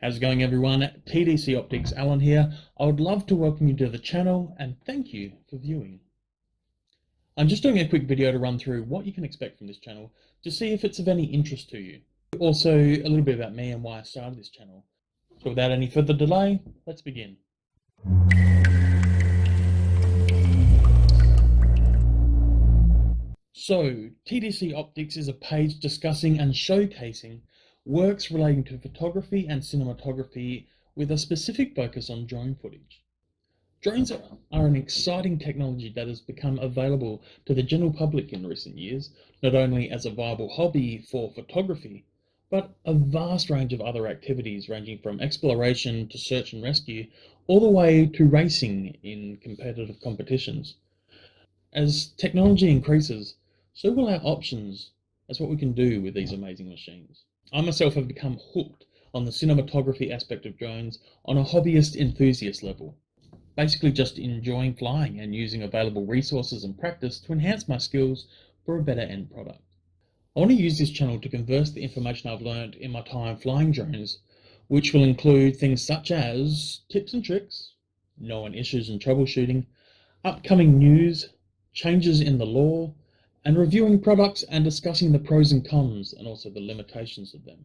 How's it going, everyone? TDC Optics Alan here. I would love to welcome you to the channel and thank you for viewing. I'm just doing a quick video to run through what you can expect from this channel to see if it's of any interest to you. Also, a little bit about me and why I started this channel. So without any further delay, let's begin. So, TDC Optics is a page discussing and showcasing works relating to photography and cinematography with a specific focus on drone footage. Drones are an exciting technology that has become available to the general public in recent years, not only as a viable hobby for photography, but a vast range of other activities ranging from exploration to search and rescue, all the way to racing in competitive competitions. As technology increases, so will our options as what we can do with these amazing machines. I myself have become hooked on the cinematography aspect of drones on a hobbyist enthusiast level, basically just enjoying flying and using available resources and practice to enhance my skills for a better end product. I want to use this channel to converse the information I've learned in my time flying drones, which will include things such as tips and tricks, known issues and troubleshooting, upcoming news, changes in the law, and reviewing products and discussing the pros and cons and also the limitations of them.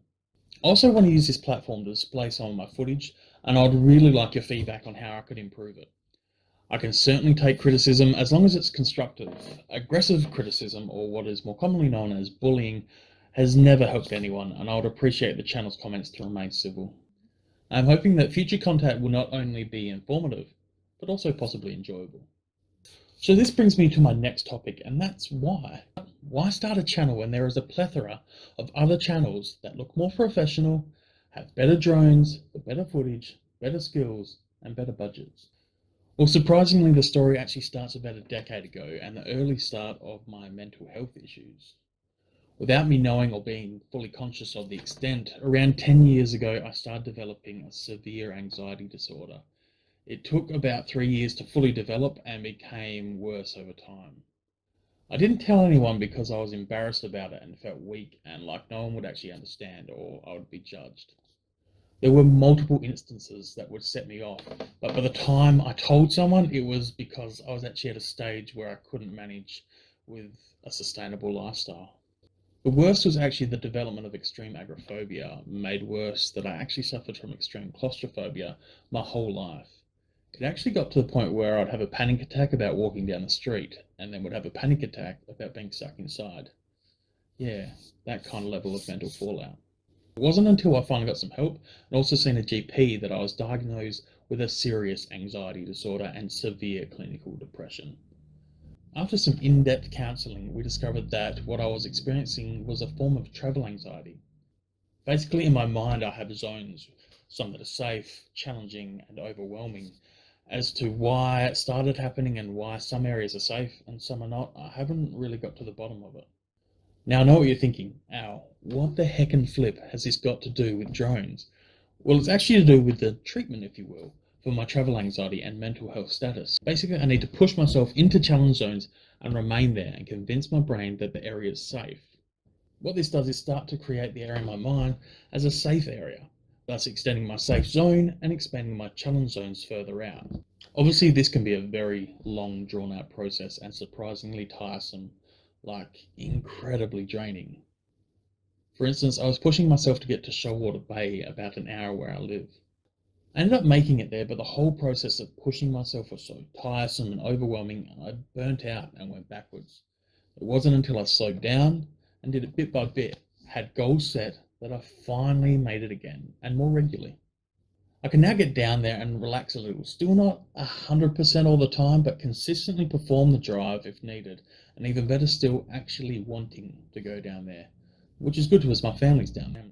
I also want to use this platform to display some of my footage, and I'd really like your feedback on how I could improve it. I can certainly take criticism as long as it's constructive. Aggressive criticism, or what is more commonly known as bullying, has never helped anyone, and I would appreciate the channel's comments to remain civil. I'm hoping that future content will not only be informative, but also possibly enjoyable. So this brings me to my next topic, and that's why. Why start a channel when there is a plethora of other channels that look more professional, have better drones, better footage, better skills, and better budgets? Well, surprisingly, the story actually starts about a decade ago and the early start of my mental health issues. Without me knowing or being fully conscious of the extent, around 10 years ago, I started developing a severe anxiety disorder. It took about 3 years to fully develop and became worse over time. I didn't tell anyone because I was embarrassed about it and felt weak and like no one would actually understand or I would be judged. There were multiple instances that would set me off, but by the time I told someone, it was because I was actually at a stage where I couldn't manage with a sustainable lifestyle. The worst was actually the development of extreme agoraphobia, made worse that I actually suffered from extreme claustrophobia my whole life. It actually got to the point where I'd have a panic attack about walking down the street, and then would have a panic attack about being stuck inside. Yeah, that kind of level of mental fallout. It wasn't until I finally got some help and also seen a GP that I was diagnosed with a serious anxiety disorder and severe clinical depression. After some in-depth counseling, we discovered that what I was experiencing was a form of travel anxiety. Basically, in my mind, I have zones, some that are safe, challenging, and overwhelming. As to why it started happening and why some areas are safe and some are not, I haven't really got to the bottom of it. Now, I know what you're thinking. Ow, what the heck and flip has this got to do with drones? Well, it's actually to do with the treatment, if you will, for my travel anxiety and mental health status. Basically, I need to push myself into challenge zones and remain there and convince my brain that the area is safe. What this does is start to create the area in my mind as a safe area, thus extending my safe zone and expanding my challenge zones further out. Obviously, this can be a very long, drawn out process and surprisingly tiresome, like incredibly draining. For instance, I was pushing myself to get to Shoalwater Bay, about an hour where I live. I ended up making it there, but the whole process of pushing myself was so tiresome and overwhelming, and I burnt out and went backwards. It wasn't until I slowed down and did it bit by bit, had goals set, that I finally made it again, and more regularly. I can now get down there and relax a little. Still not 100% all the time, but consistently perform the drive if needed, and even better still, actually wanting to go down there, which is good because my family's down there.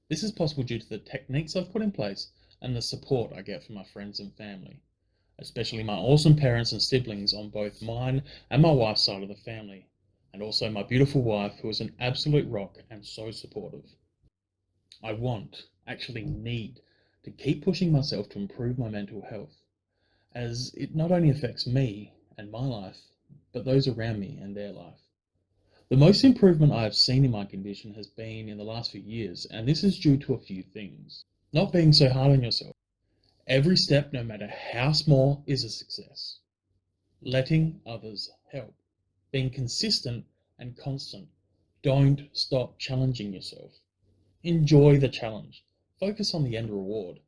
This is possible due to the techniques I've put in place and the support I get from my friends and family, especially my awesome parents and siblings on both mine and my wife's side of the family, and also my beautiful wife, who is an absolute rock and so supportive. I want, actually need, to keep pushing myself to improve my mental health, as it not only affects me and my life, but those around me and their life. The most improvement I have seen in my condition has been in the last few years, and this is due to a few things. Not being so hard on yourself. Every step, no matter how small, is a success. Letting others help. Being consistent and constant. Don't stop challenging yourself. Enjoy the challenge. Focus on the end reward.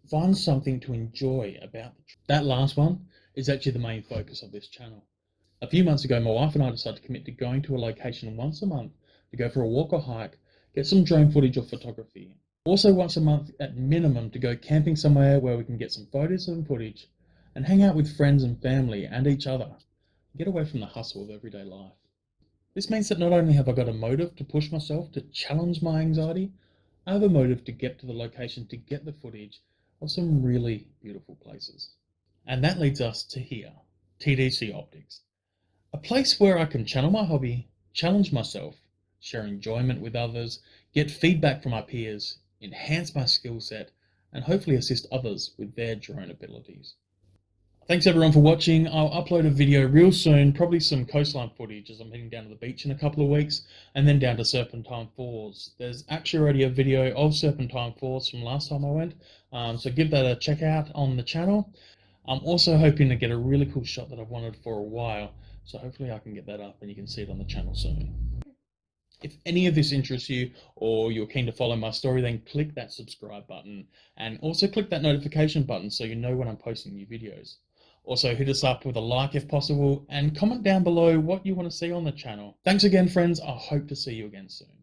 Find something to enjoy about that last one is actually the main focus of this channel. A few months ago, my wife and I decided to commit to going to a location once a month to go for a walk or hike, get some drone footage or photography. Also once a month at minimum to go camping somewhere where we can get some photos and footage and hang out with friends and family and each other. Get away from the hustle of everyday life. This means that not only have I got a motive to push myself, to challenge my anxiety, I have a motive to get to the location, to get the footage of some really beautiful places. And that leads us to here, TDC Optics. A place where I can channel my hobby, challenge myself, share enjoyment with others, get feedback from my peers, enhance my skill set, and hopefully assist others with their drone abilities. Thanks everyone for watching. I'll upload a video real soon, probably some coastline footage as I'm heading down to the beach in a couple of weeks, and then down to Serpentine Falls. There's actually already a video of Serpentine Falls from last time I went, so give that a check out on the channel. I'm also hoping to get a really cool shot that I've wanted for a while, so hopefully I can get that up and you can see it on the channel soon. If any of this interests you or you're keen to follow my story, then click that subscribe button and also click that notification button so you know when I'm posting new videos. Also hit us up with a like if possible and comment down below what you want to see on the channel. Thanks again friends, I hope to see you again soon.